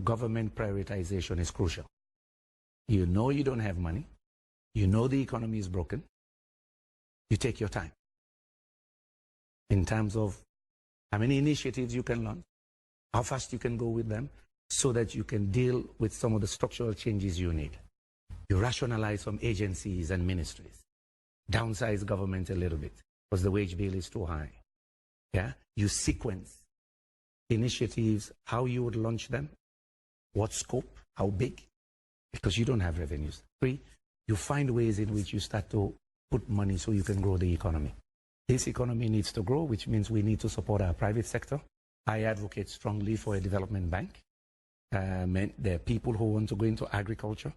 government prioritization is crucial. You know you don't have money. You know the economy is broken. You take your time in terms of how many initiatives you can launch, how fast you can go with them, so that you can deal with some of the structural changes you need. You rationalize some agencies and ministries, downsize government a little bit because the wage bill is too high. Yeah? You sequence initiatives, how you would launch them, what scope, how big, because you don't have revenues. 3, you find ways in which you start to put money so you can grow the economy. This economy needs to grow, which means we need to support our private sector. I advocate strongly for a development bank. There are people who want to go into agriculture.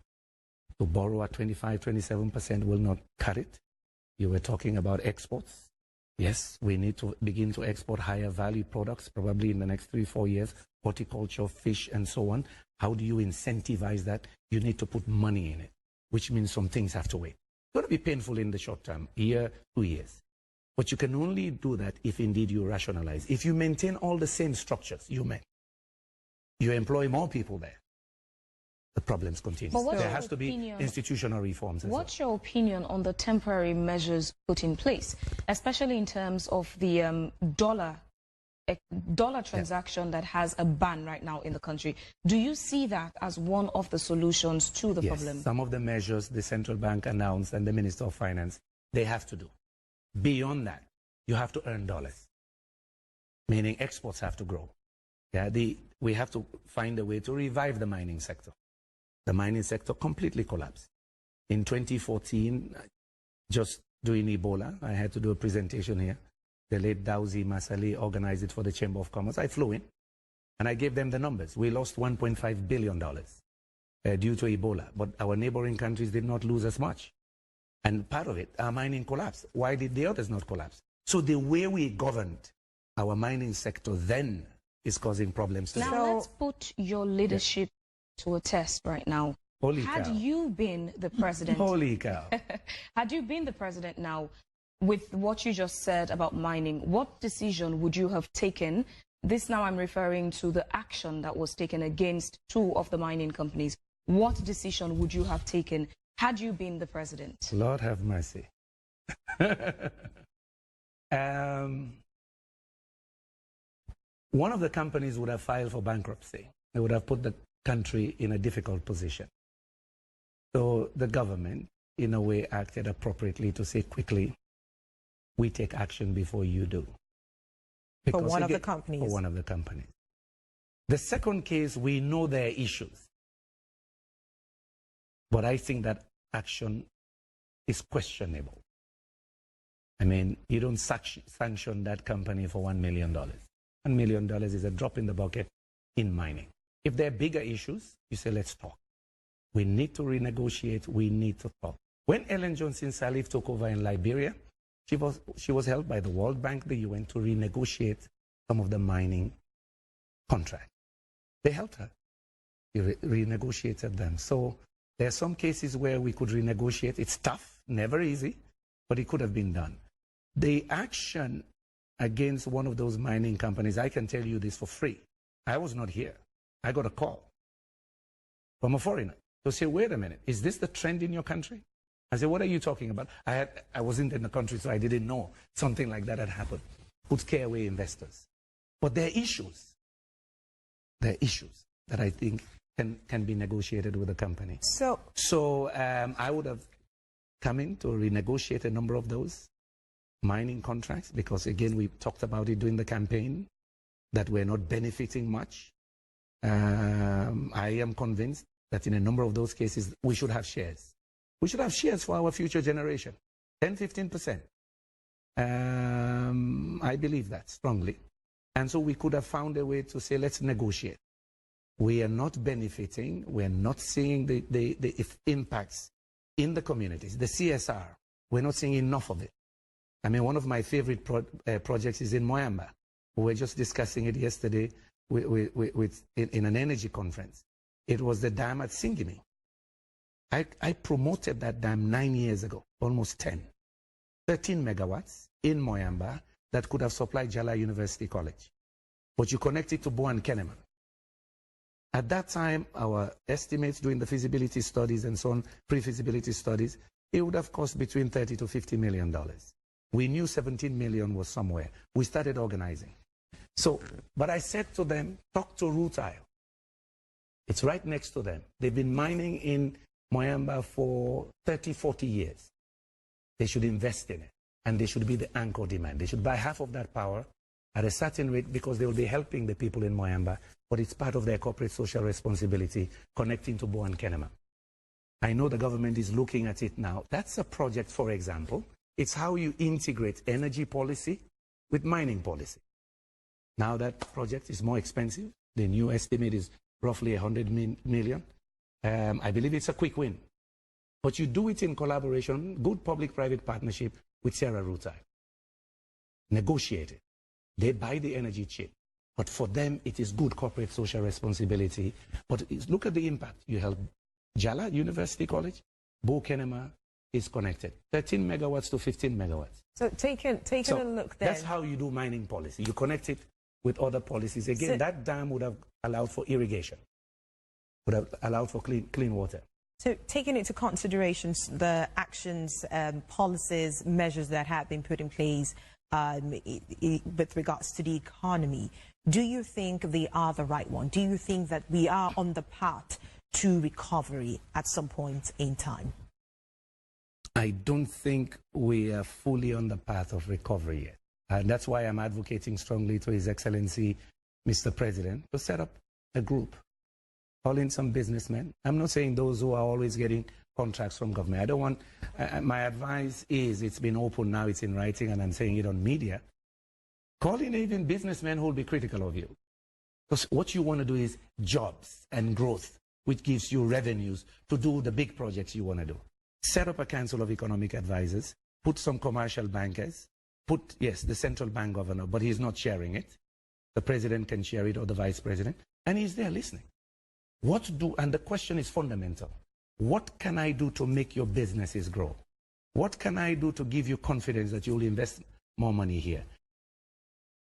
To borrow at 25, 27% will not cut it. You were talking about exports. Yes, we need to begin to export higher value products, probably in the next 3, 4 years, horticulture, fish, and so on. How do you incentivize that? You need to put money in it, which means some things have to wait. It's going to be painful in the short term, year, 2 years. But you can only do that if indeed you rationalize. If you maintain all the same structures you employ more people there, the problems continue. There has to be institutional reforms. What's your opinion on the temporary measures put in place, especially in terms of the dollar transaction that has a ban right now in the country? Do you see that as one of the solutions to the problem? Some of the measures the central bank announced and the Minister of Finance, they have to do. Beyond that, you have to earn dollars, meaning exports have to grow. Yeah, we have to find a way to revive the mining sector. The mining sector completely collapsed. In 2014, just doing Ebola, I had to do a presentation here. The late Dawzi Masali organized it for the Chamber of Commerce. I flew in and I gave them the numbers. We lost $1.5 billion due to Ebola, but our neighboring countries did not lose as much. And part of it, our mining collapsed. Why did the others not collapse? So the way we governed our mining sector then is causing problems today. Now let's put your leadership to a test right now. Holy Had cow. you been the president... Holy cow. Had you been the president now, with what you just said about mining, what decision would you have taken? This now I'm referring to the action that was taken against 2 of the mining companies. What decision would you have taken had you been the president? Lord have mercy. One of the companies would have filed for bankruptcy. They would have put the country in a difficult position. So the government, in a way, acted appropriately to say quickly, we take action before you do. For one of the companies. For one of the companies. The second case, we know there are issues. But I think that action is questionable. I mean, you don't sanction that company for $1 million. $1 million is a drop in the bucket in mining. If there are bigger issues, you say, let's talk. We need to renegotiate. We need to talk. When Ellen Johnson Sirleaf took over in Liberia, she was helped by the World Bank, the UN, to renegotiate some of the mining contracts. They helped her. She renegotiated them. So there are some cases where we could renegotiate. It's tough, never easy, but it could have been done. The action against one of those mining companies, I can tell you this for free. I was not here. I got a call from a foreigner to say, wait a minute, is this the trend in your country? I said, what are you talking about? I wasn't in the country, so I didn't know something like that had happened. Would scare away investors. But there are issues. There are issues that I think can be negotiated with the company. So I would have come in to renegotiate a number of those mining contracts, because again, we talked about it during the campaign, that we're not benefiting much. I am convinced that in a number of those cases, we should have shares. We should have shares for our future generation, 10, 15%. I believe that strongly. And so we could have found a way to say, let's negotiate. We are not benefiting. We're not seeing the impacts in the communities. The CSR, we're not seeing enough of it. I mean, one of my favorite projects is in Moyamba. We were just discussing it yesterday in an energy conference. It was the dam at Singimi. I promoted that dam 9 years ago, almost 10. 13 megawatts in Moyamba that could have supplied Jala University College. But you connect it to Boan Kenema. At that time, our estimates doing the feasibility studies and so on, pre-feasibility studies, it would have cost between $30 to $50 million. We knew 17 million was somewhere. We started organizing. So, but I said to them, talk to Rutile. It's right next to them. They've been mining in Moyamba for 30, 40 years. They should invest in it, and they should be the anchor demand. They should buy half of that power at a certain rate because they will be helping the people in Moyamba, but it's part of their corporate social responsibility connecting to Bo and Kenema. I know the government is looking at it now. That's a project, for example. It's how you integrate energy policy with mining policy. Now that project is more expensive. The new estimate is roughly 100 million. I believe it's a quick win. But you do it in collaboration, good public-private partnership with Sierra Rutile. Negotiate it. They buy the energy cheap. But for them, it is good corporate social responsibility. But look at the impact. You help Jala University College, Bo Kenema is connected. 13 megawatts to 15 megawatts. So taking a look then. That's how you do mining policy. You connect it with other policies. Again, so that dam would have allowed for irrigation, would have allowed for clean water. So taking into consideration the actions, policies, measures that have been put in place with regards to the economy, do you think they are the right one? Do you think that we are on the path to recovery at some point in time? I don't think we are fully on the path of recovery yet. And that's why I'm advocating strongly to His Excellency, Mr. President, to set up a group, call in some businessmen. I'm not saying those who are always getting contracts from government. I don't want, my advice is, it's been open now, it's in writing, and I'm saying it on media. Call in even businessmen who will be critical of you. Because what you want to do is jobs and growth, which gives you revenues to do the big projects you want to do. Set up a council of economic advisors, put some commercial bankers, put, yes, the central bank governor, but he's not sharing it. The president can share it or the vice president, and he's there listening. And the question is fundamental. What can I do to make your businesses grow? What can I do to give you confidence that you'll invest more money here?